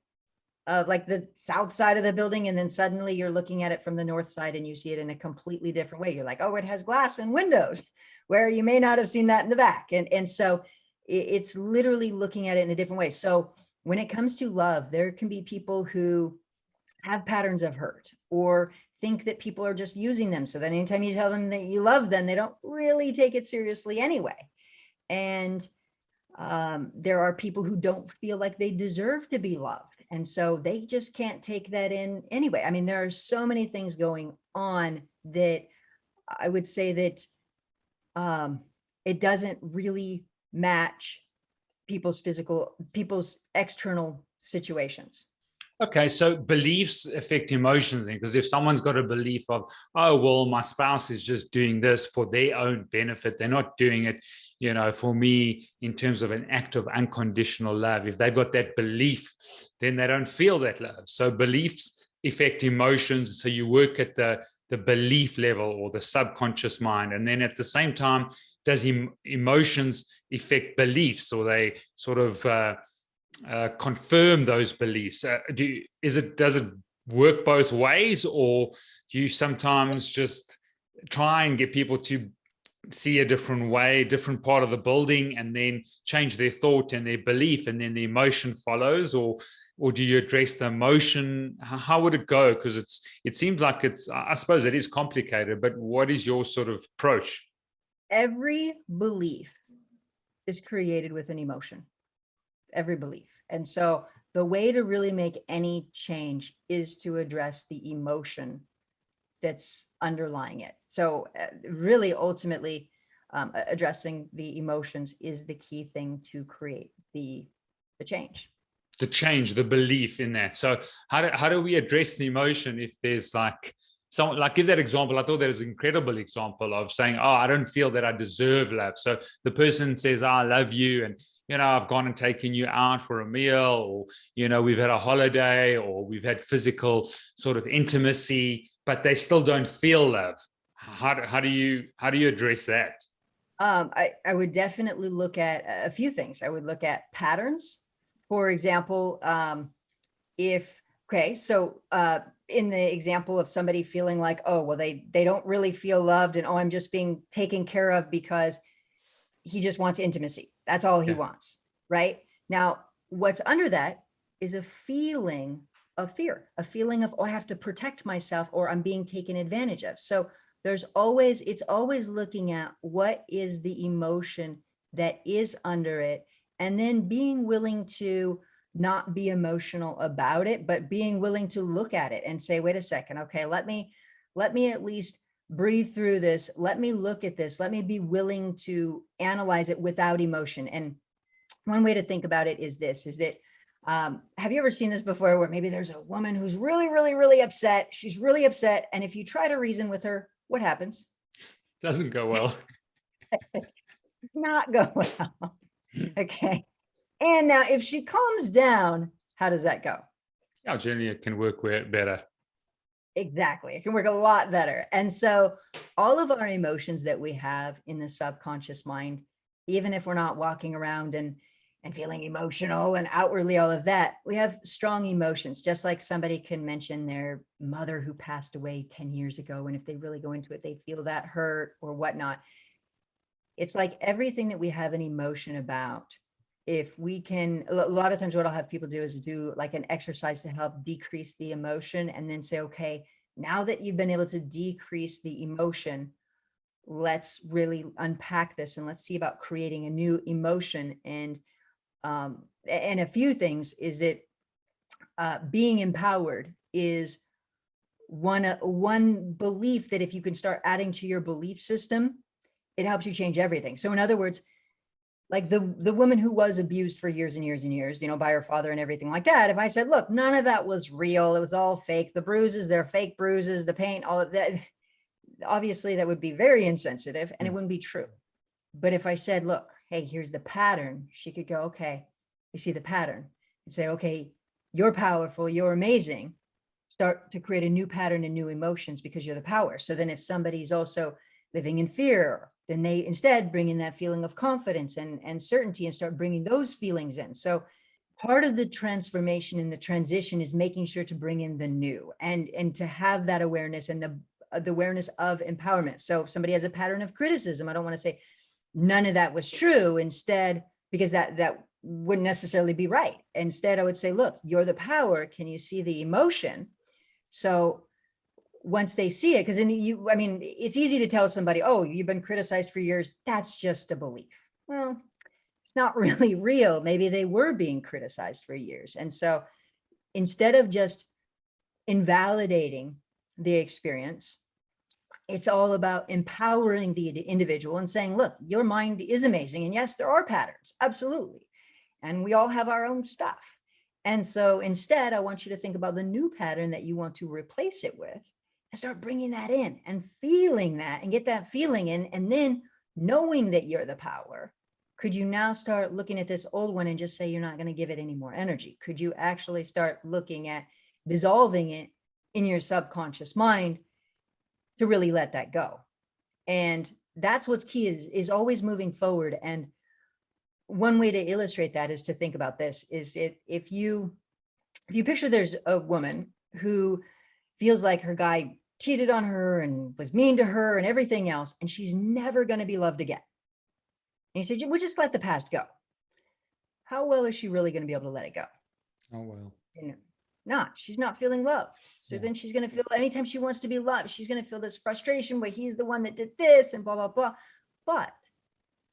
of like the south side of the building, and then suddenly you're looking at it from the north side and you see it in a completely different way. You're like, oh, it has glass and windows, where you may not have seen that in the back. And so it's literally looking at it in a different way. So when it comes to love, there can be people who have patterns of hurt or think that people are just using them. So then anytime you tell them that you love them, they don't really take it seriously anyway. And there are people who don't feel like they deserve to be loved. And so they just can't take that in anyway. I mean, there are so many things going on that I would say that it doesn't really match people's external situations. Okay, so beliefs affect emotions, because if someone's got a belief of, oh, well, my spouse is just doing this for their own benefit, they're not doing it, for me in terms of an act of unconditional love. If they've got that belief, then they don't feel that love. So beliefs affect emotions. So you work at the belief level or the subconscious mind. And then at the same time, does emotions affect beliefs, or they sort of confirm those beliefs? Does it work both ways, or do you sometimes just try and get people to see a different way, different part of the building, and then change their thought and their belief, and then the emotion follows? Or do you address the emotion? How would it go? Because it seems like I suppose it is complicated, but what is your sort of approach? Every belief is created with an emotion. Every belief. And so the way to really make any change is to address the emotion that's underlying it. So really, ultimately, addressing the emotions is the key thing to create the change. The change, the belief in that. So how do we address the emotion if there's like someone, like, give that example. I thought that was an incredible example of saying, oh, I don't feel that I deserve love. So the person says, oh, I love you, and I've gone and taken you out for a meal, or, we've had a holiday, or we've had physical sort of intimacy, but they still don't feel love. How do you address that? I would definitely look at a few things. I would look at patterns. For example, in the example of somebody feeling like, oh, well, they don't really feel loved, and, oh, I'm just being taken care of because he just wants intimacy. That's all he wants, right? Now, what's under that is a feeling of fear, a feeling of, oh, I have to protect myself, or I'm being taken advantage of. So it's always looking at what is the emotion that is under it, and then being willing to not be emotional about it, but being willing to look at it and say, wait a second, okay, let me at least breathe through this. Let me look at this. Let me be willing to analyze it without emotion. And one way to think about it is that, have you ever seen this before, where maybe there's a woman who's really, really, really upset. She's really upset. And if you try to reason with her, what happens? Doesn't go well. Not go well. Okay. And now if she calms down, how does that go? Yeah, generally it can work better. Exactly. It can work a lot better. And so all of our emotions that we have in the subconscious mind, even if we're not walking around and feeling emotional and outwardly all of that, we have strong emotions. Just like somebody can mention their mother who passed away 10 years ago, and if they really go into it, they feel that hurt or whatnot. It's like everything that we have an emotion about if we can, a lot of times what I'll have people do is do like an exercise to help decrease the emotion, and then say, okay, now that you've been able to decrease the emotion, let's really unpack this and let's see about creating a new emotion. And a few things is that being empowered is one belief that if you can start adding to your belief system, it helps you change everything. So in other words, like the woman who was abused for years and years and years, by her father and everything like that. If I said, look, none of that was real, it was all fake, the bruises, they're fake bruises, the pain, all of that, obviously that would be very insensitive and it wouldn't be true. But if I said, look, hey, here's the pattern, she could go, okay, you see the pattern, and say, okay, you're powerful, you're amazing. Start to create a new pattern and new emotions because you're the power. So then if somebody's also living in fear, then they instead bring in that feeling of confidence and certainty and start bringing those feelings in. So part of the transformation and the transition is making sure to bring in the new and to have that awareness and the awareness of empowerment. So if somebody has a pattern of criticism, I don't want to say none of that was true. Instead, because that wouldn't necessarily be right. Instead, I would say, look, you're the power. Can you see the emotion? So once they see it, because it's easy to tell somebody, oh, you've been criticized for years. That's just a belief. Well, it's not really real. Maybe they were being criticized for years. And so instead of just invalidating the experience, it's all about empowering the individual and saying, look, your mind is amazing. And yes, there are patterns. Absolutely. And we all have our own stuff. And so instead, I want you to think about the new pattern that you want to replace it with and start bringing that in and feeling that and get that feeling in. And then knowing that you're the power, could you now start looking at this old one and just say you're not going to give it any more energy? Could you actually start looking at dissolving it in your subconscious mind to really let that go? And that's what's key is always moving forward. And one way to illustrate that is to think about this, is if you picture there's a woman who feels like her guy cheated on her and was mean to her and everything else, and she's never going to be loved again. And you say, we'll just let the past go. How well is she really going to be able to let it go? Oh, well. Not, she's not feeling love. So then she's going to feel, anytime she wants to be loved, she's going to feel this frustration where he's the one that did this and blah, blah, blah. But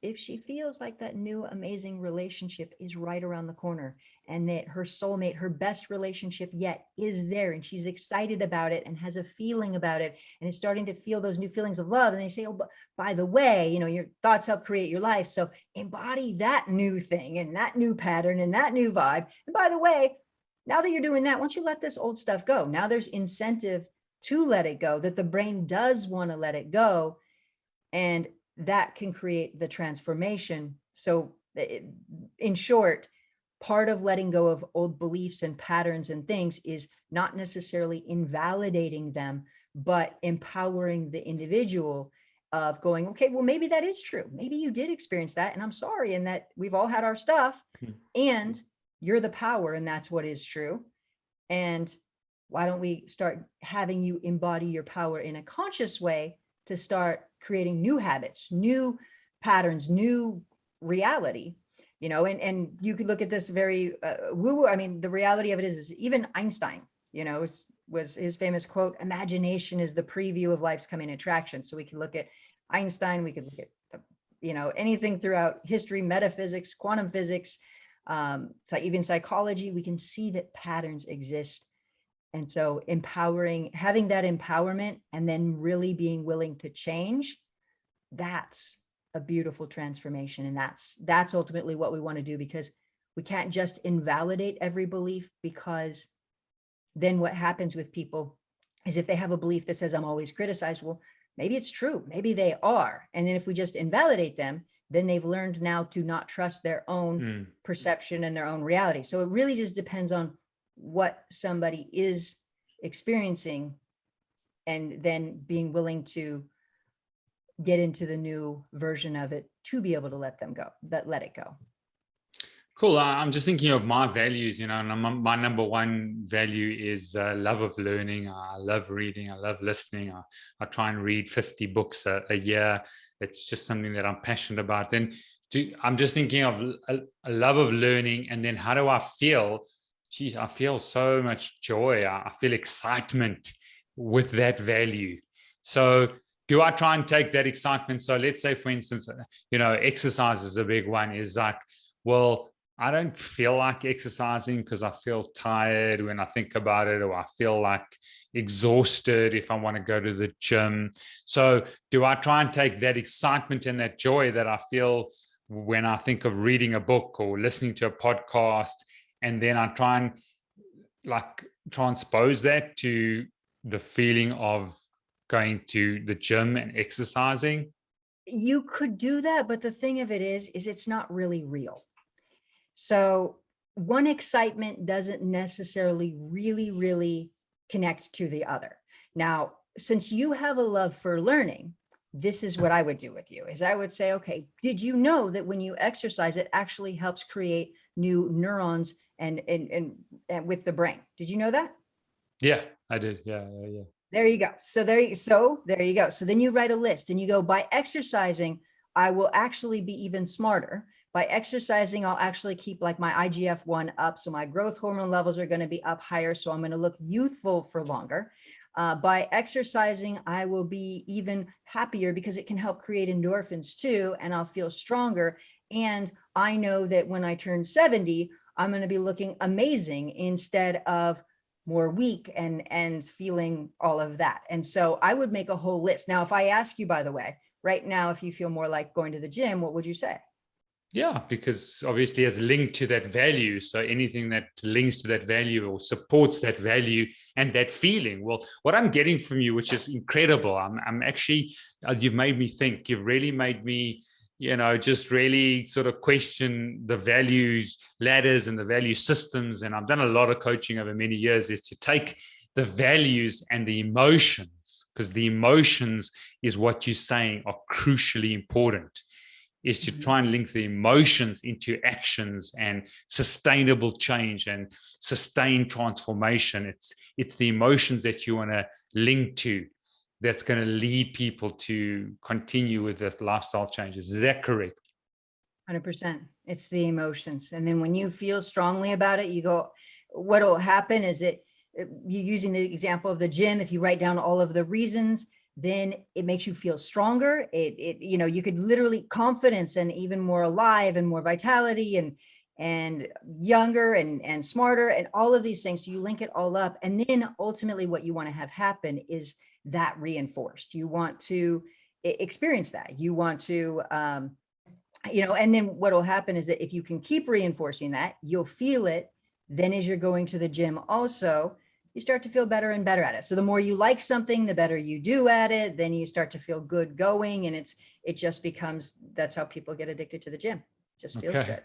if she feels like that new amazing relationship is right around the corner and that her soulmate, her best relationship yet is there and she's excited about it and has a feeling about it and is starting to feel those new feelings of love. And they say, oh, but by the way, your thoughts help create your life. So embody that new thing and that new pattern and that new vibe. And by the way, now that you're doing that, once you let this old stuff go, now there's incentive to let it go, that the brain does want to let it go. And that can create the transformation. So in short, part of letting go of old beliefs and patterns and things is not necessarily invalidating them, but empowering the individual of going, okay, well, maybe that is true. Maybe you did experience that and I'm sorry. And that we've all had our stuff and you're the power and that's what is true. And why don't we start having you embody your power in a conscious way to start creating new habits, new patterns, new reality, and you could look at this very woo-woo. I mean, the reality of it is even Einstein, was his famous quote, imagination is the preview of life's coming attraction. So we can look at Einstein, we could look at, anything throughout history, metaphysics, quantum physics, even psychology, we can see that patterns exist. And so having that empowerment and then really being willing to change, that's a beautiful transformation. And that's ultimately what we want to do, because we can't just invalidate every belief, because then what happens with people is if they have a belief that says I'm always criticized, well, maybe it's true, maybe they are. And then if we just invalidate them, then they've learned now to not trust their own perception and their own reality. So it really just depends on what somebody is experiencing and then being willing to get into the new version of it to be able to let it go. Cool. I'm just thinking of my values, and my number one value is love of learning. I love reading. I love listening. I try and read 50 books a year. It's just something that I'm passionate about. And I'm just thinking of a love of learning, and then how do I feel? Geez, I feel so much joy. I feel excitement with that value. So do I try and take that excitement? So let's say, for instance, exercise is a big one. Is like, well, I don't feel like exercising because I feel tired when I think about it, or I feel like exhausted if I want to go to the gym. So do I try and take that excitement and that joy that I feel when I think of reading a book or listening to a podcast, and then I try and like transpose that to the feeling of going to the gym and exercising? You could do that, but the thing of it is it's not really real. So one excitement doesn't necessarily really connect to the other. Now, since you have a love for learning, this is what I would do with you is I would say, okay, did you know that when you exercise, it actually helps create new neurons and with the brain? Did you know that? Yeah, I did. Yeah. There you go. So there you go. So then you write a list and you go, by exercising, I will actually be even smarter. By exercising, I'll actually keep like my IGF-1 up. So my growth hormone levels are going to be up higher. So I'm going to look youthful for longer. By exercising, I will be even happier because it can help create endorphins too. And I'll feel stronger. And I know that when I turn 70, I'm going to be looking amazing instead of more weak and feeling all of that. And so I would make a whole list. Now, if I ask you, by the way, right now, if you feel more like going to the gym, what would you say? Yeah, because obviously it's linked to that value. So anything that links to that value or supports that value and that feeling. Well, what I'm getting from you, which is incredible, I'm actually, you've made me think. You've really made me, just really sort of question the values ladders and the value systems. And I've done a lot of coaching over many years, is to take the values and the emotions, because the emotions is what you're saying are crucially important, is to try and link the emotions into actions and sustainable change and sustained transformation. It's the emotions that you want to link to that's going to lead people to continue with the lifestyle changes. Is that correct? 100%. It's the emotions. And then when you feel strongly about it, you go, what will happen is that you using the example of the gym, if you write down all of the reasons, then it makes you feel stronger. You could literally confidence and even more alive and more vitality and younger and smarter and all of these things. So you link it all up. And then ultimately what you want to have happen is that reinforced. You want to experience that. You want to, and then what will happen is that if you can keep reinforcing that, you'll feel it. Then as you're going to the gym also, you start to feel better and better at it. So the more you like something, the better you do at it. Then you start to feel good going, and it just becomes, that's how people get addicted to the gym. It just feels good.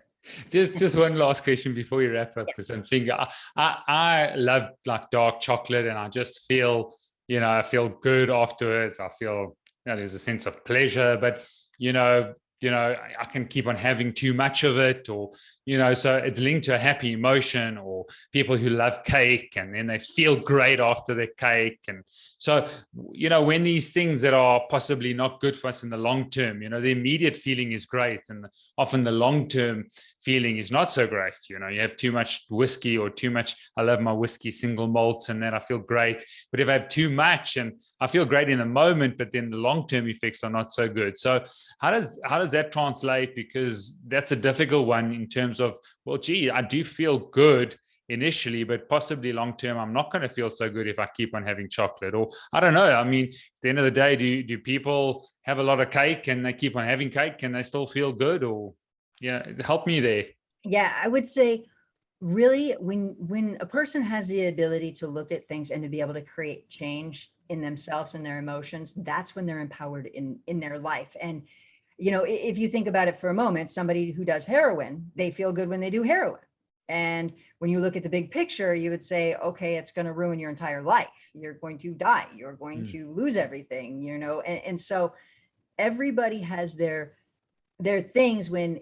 Just one last question before we wrap up, because I'm thinking I love like dark chocolate, and I just feel, I feel good afterwards. I feel there's a sense of pleasure, but I can keep on having too much of it, or, so it's linked to a happy emotion, or people who love cake and then they feel great after their cake. And so, when these things that are possibly not good for us in the long term, the immediate feeling is great. And often the long-term feeling is not so great. You have too much whiskey or too much. I love my whiskey single malts, and then I feel great. But if I have too much, and I feel great in the moment, but then the long-term effects are not so good. So how does that translate? Because that's a difficult one in terms of, well, gee, I do feel good initially, but possibly long-term, I'm not going to feel so good if I keep on having chocolate. Or I don't know. I mean, at the end of the day, do people have a lot of cake and they keep on having cake and they still feel good? Or help me there. Yeah, I would say really when a person has the ability to look at things and to be able to create change in themselves and their emotions, that's when they're empowered in their life. And if you think about it for a moment, somebody who does heroin, they feel good when they do heroin. And when you look at the big picture, you would say, okay, it's going to ruin your entire life. You're going to die. You're going to lose everything, and so everybody has their things when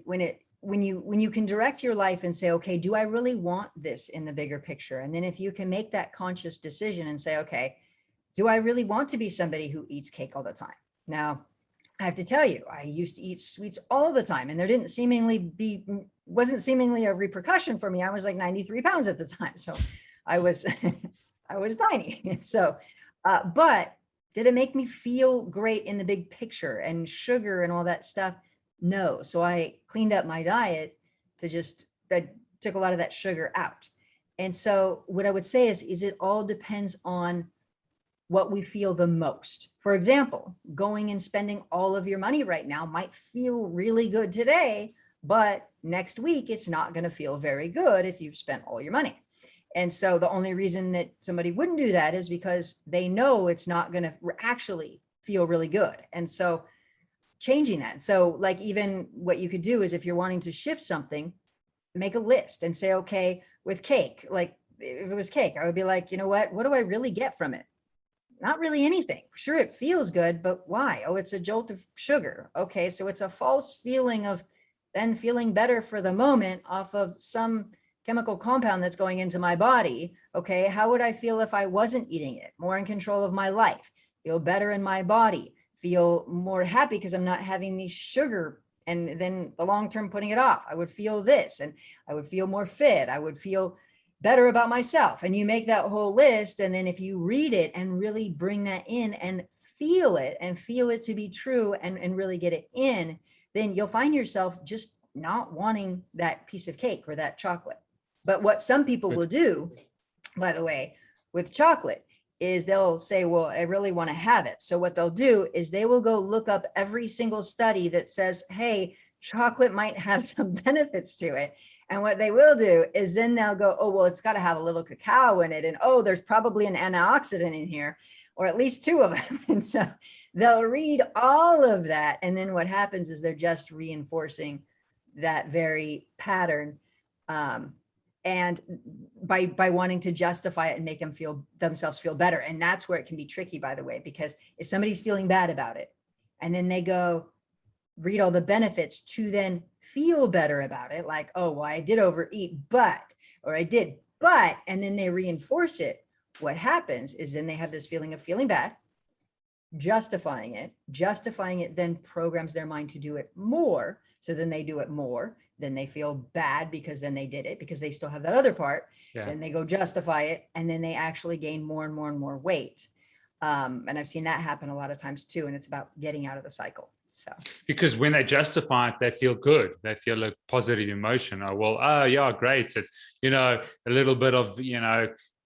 you can direct your life and say, okay, do I really want this in the bigger picture? And then if you can make that conscious decision and say, okay, do I really want to be somebody who eats cake all the time? Now, I have to tell you, I used to eat sweets all the time, and there wasn't seemingly a repercussion for me. I was like 93 pounds at the time. So I was, I was tiny. So, but did it make me feel great in the big picture, and sugar and all that stuff? No. So I cleaned up my diet to I took a lot of that sugar out. And so what I would say is it all depends on what we feel the most. For example, going and spending all of your money right now might feel really good today, but next week it's not going to feel very good if you've spent all your money. And so the only reason that somebody wouldn't do that is because they know it's not going to actually feel really good. And so changing that. So like, even what you could do is, if you're wanting to shift something, make a list and say, okay, with cake, like if it was cake, I would be like, you know what do I really get from it? Not really anything. Sure, it feels good, but why? Oh, it's a jolt of sugar. Okay, so it's a false feeling of then feeling better for the moment off of some chemical compound that's going into my body. Okay, how would I feel if I wasn't eating it? More in control of my life, feel better in my body, feel more happy because I'm not having the sugar, and then the long term putting it off. I would feel this, and I would feel more fit. I would feel better about myself. And you make that whole list. And then if you read it and really bring that in and feel it to be true, and really get it in, then you'll find yourself just not wanting that piece of cake or that chocolate. But what some people will do, by the way, with chocolate is they'll say, well, I really want to have it. So what they'll do is they will go look up every single study that says, hey, chocolate might have some benefits to it. And what they will do is then they'll go, oh, well, it's got to have a little cacao in it. And oh, there's probably an antioxidant in here, or at least 2 of them. And so they'll read all of that. And then what happens is they're just reinforcing that very pattern. And by wanting to justify it and make themselves feel better. And that's where it can be tricky, by the way, because if somebody's feeling bad about it, and then they go read all the benefits to then feel better about it, like, oh, well, I did overeat, but, and then they reinforce it. What happens is then they have this feeling of feeling bad, justifying it then programs their mind to do it more. So then they do it more, then they feel bad because then they did it, because they still have that other part. Then they go justify it, and then they actually gain more and more and more weight. And I've seen that happen a lot of times too. And it's about getting out of the cycle. So, because when they justify it, they feel good. They feel a positive emotion. Oh, yeah, great. It's, a little bit of,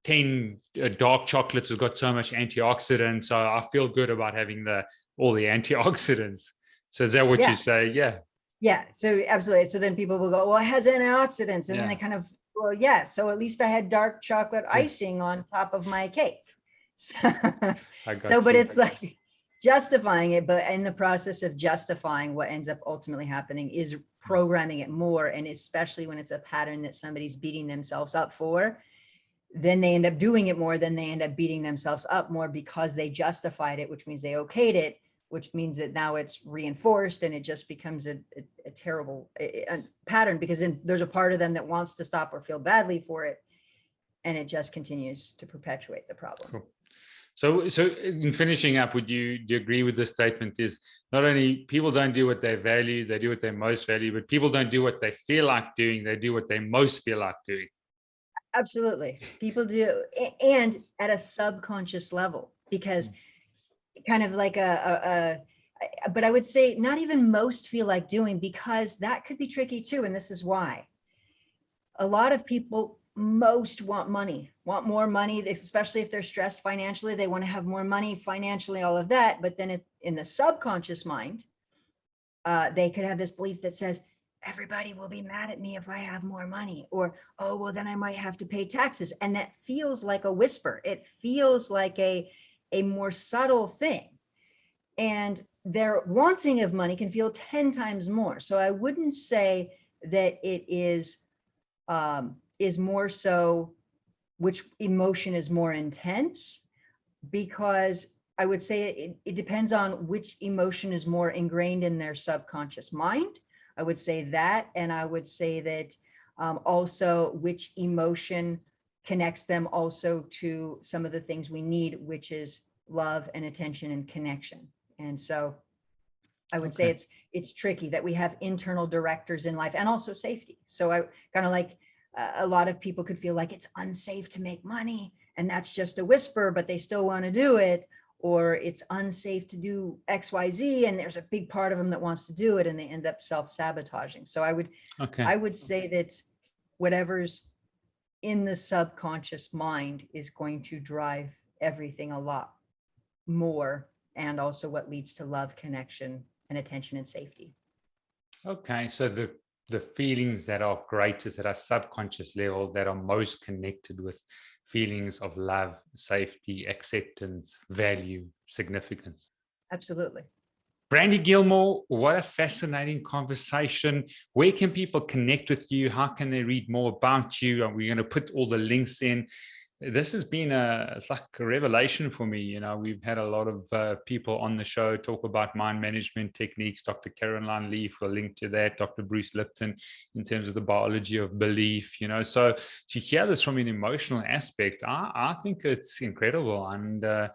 10 dark chocolates has got so much antioxidants. So I feel good about having all the antioxidants. So is that what you say? Yeah. Yeah. So absolutely. So then people will go, well, it has antioxidants. And then they kind of, well, yeah. So at least I had dark chocolate icing on top of my cake. But it's like justifying it, but in the process of justifying, what ends up ultimately happening is programming it more. And especially when it's a pattern that somebody's beating themselves up for, then they end up doing it more, then they end up beating themselves up more because they justified it, which means they okayed it, which means that now it's reinforced, and it just becomes a terrible pattern, because then there's a part of them that wants to stop or feel badly for it. And it just continues to perpetuate the problem. Cool. So in finishing up, do you agree with this statement? Is not only people don't do what they value, they do what they most value, but people don't do what they feel like doing, they do what they most feel like doing. Absolutely. People do. And at a subconscious level, because kind of like but I would say not even most feel like doing, because that could be tricky too. And this is why a lot of people most want more money, especially if they're stressed financially, they want to have more money financially, all of that. But then in the subconscious mind, they could have this belief that says, everybody will be mad at me if I have more money, or, oh, well, then I might have to pay taxes. And that feels like a whisper. It feels like a more subtle thing. And their wanting of money can feel 10 times more. So I wouldn't say that it is more so which emotion is more intense, because I would say it depends on which emotion is more ingrained in their subconscious mind. I would say that. And I would say that also which emotion connects them also to some of the things we need, which is love and attention and connection. And so I would say it's tricky that we have internal directors in life, and also safety. So I kind of like a lot of people could feel like it's unsafe to make money, and that's just a whisper, but they still want to do it. Or it's unsafe to do XYZ, and there's a big part of them that wants to do it, and they end up self-sabotaging. So I would say that whatever's in the subconscious mind is going to drive everything a lot more, and also what leads to love, connection, and attention and safety. Okay, so the feelings that are greatest at a subconscious level, that are most connected with feelings of love, safety, acceptance, value, significance. Absolutely. Brandi Gilmore, what a fascinating conversation. Where can people connect with you? How can they read more about you? And we're going to put all the links in. This has been it's like a revelation for me. You know, we've had a lot of people on the show talk about mind management techniques. Dr. Caroline Leaf will link to that. Dr. Bruce Lipton in terms of the biology of belief, you know. So to hear this from an emotional aspect, I think it's incredible. And I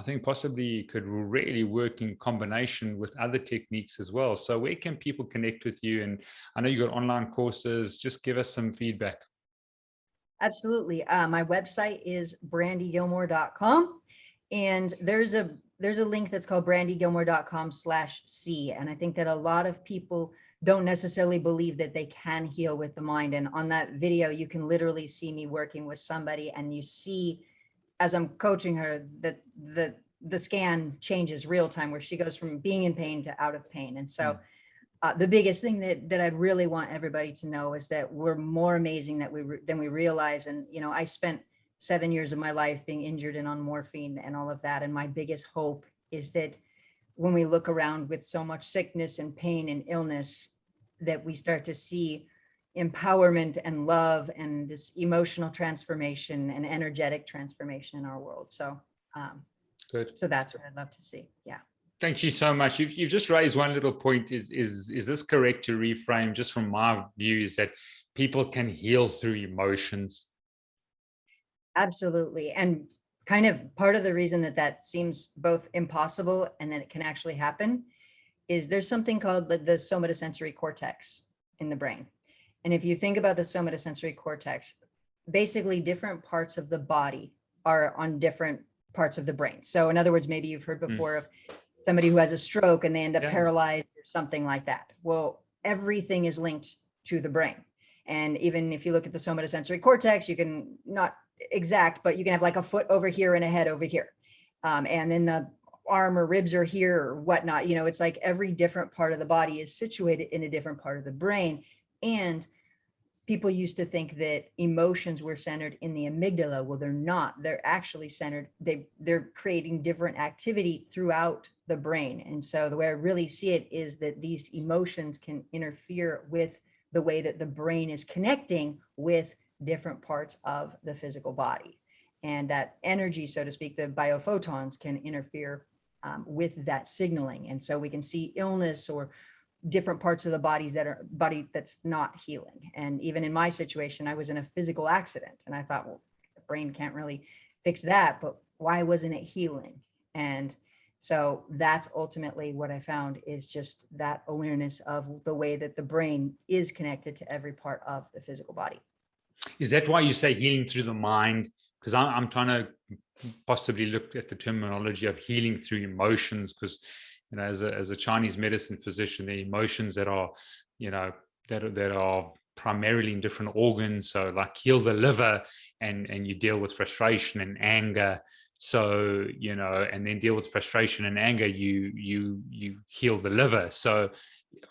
think possibly it could really work in combination with other techniques as well. So where can people connect with you? And I know you got online courses. Just give us some feedback. Absolutely. My website is brandygilmore.com, and there's a link that's called brandygilmore.com/C. And I think that a lot of people don't necessarily believe that they can heal with the mind. And on that video, you can literally see me working with somebody, and you see, as I'm coaching her, that the scan changes real time, where she goes from being in pain to out of pain. And so the biggest thing that I'd really want everybody to know is that we're more amazing than we realize. And, you know, I spent 7 years of my life being injured and on morphine and all of that. And my biggest hope is that when we look around with so much sickness and pain and illness, that we start to see empowerment and love and this emotional transformation and energetic transformation in our world. So, good. So that's what I'd love to see. Yeah. Thank you so much. You've just raised one little point. Is this correct to reframe, just from my view, is that people can heal through emotions? Absolutely. And kind of part of the reason that seems both impossible and that it can actually happen is there's something called the somatosensory cortex in the brain. And if you think about the somatosensory cortex, basically different parts of the body are on different parts of the brain. So in other words, maybe you've heard before of somebody who has a stroke and they end up paralyzed or something like that. Well, everything is linked to the brain. And even if you look at the somatosensory cortex, you can, not exact, but you can have like a foot over here and a head over here. And then the arm or ribs are here or whatnot. You know, it's like every different part of the body is situated in a different part of the brain. And people used to think that emotions were centered in the amygdala. Well, they're not. They're actually centered. They're creating different activity throughout the brain. And so the way I really see it is that these emotions can interfere with the way that the brain is connecting with different parts of the physical body. And that energy, so to speak, the biophotons can interfere with that signaling. And so we can see illness or different parts of the body that's not healing. And even in my situation, I was in a physical accident, and I thought, well, the brain can't really fix that, but why wasn't it healing? And so that's ultimately what I found, is just that awareness of the way that the brain is connected to every part of the physical body. Is that why you say healing through the mind? Because I'm trying to possibly look at the terminology of healing through emotions, because, you know, as a Chinese medicine physician, the emotions that are, you know, that are primarily in different organs. So like heal the liver, and you deal with frustration and anger. So, you know, and then deal with frustration and anger, you heal the liver. So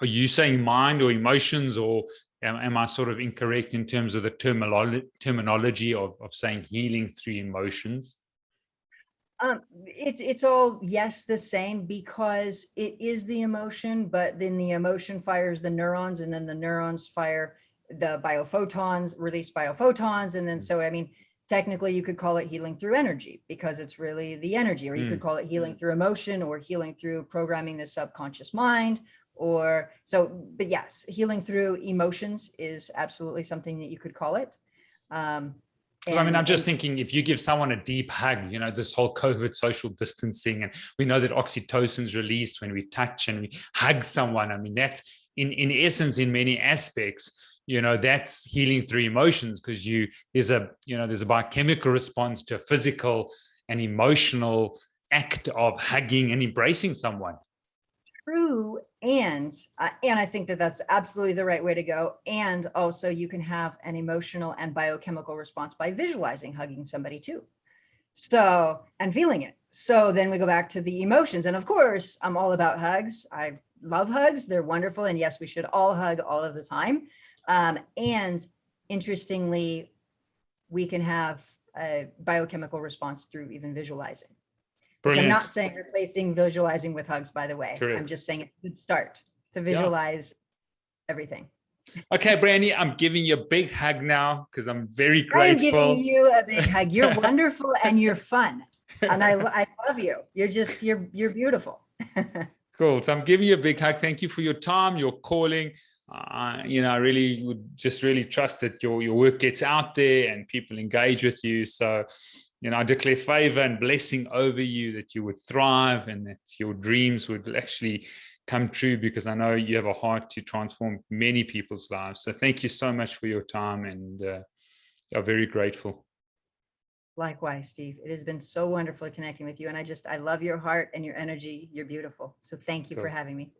are you saying mind or emotions, or am I sort of incorrect in terms of the terminology of saying healing through emotions? It's all, yes, the same, because it is the emotion, but then the emotion fires the neurons, and then the neurons fire the biophotons, release biophotons. And then, so, I mean, technically you could call it healing through energy, because it's really the energy, or you could call it healing through emotion, or healing through programming the subconscious mind, or so, but yes, healing through emotions is absolutely something that you could call it. I mean, I'm just And thinking if you give someone a deep hug, this whole COVID social distancing, and we know that oxytocin is released when we touch and we hug someone. I mean, that's in essence, in many aspects, that's healing through emotions, because there's a biochemical response to a physical and emotional act of hugging and embracing someone. true. And I think that that's absolutely the right way to go. And also you can have an emotional and biochemical response by visualizing hugging somebody too. So, and feeling it. So then we go back to the emotions. And of course, I'm all about hugs. I love hugs. They're wonderful. And yes, we should all hug all of the time. And interestingly, we can have a biochemical response through even visualizing. Which I'm not saying replacing visualizing with hugs, by the way. Correct. I'm just saying it's a good start to visualize everything. Okay, Brandy, I'm giving you a big hug now because I'm very grateful. I'm giving you a big hug. You're wonderful and you're fun. And I love you. You're beautiful. Cool. So I'm giving you a big hug. Thank you for your time, your calling. I really would just really trust that your work gets out there and people engage with you. So, I declare favor and blessing over you, that you would thrive and that your dreams would actually come true, because I know you have a heart to transform many people's lives. So thank you so much for your time, and I'm very grateful. Likewise, Steve. It has been so wonderful connecting with you. And I love your heart and your energy. You're beautiful. So thank you for having me.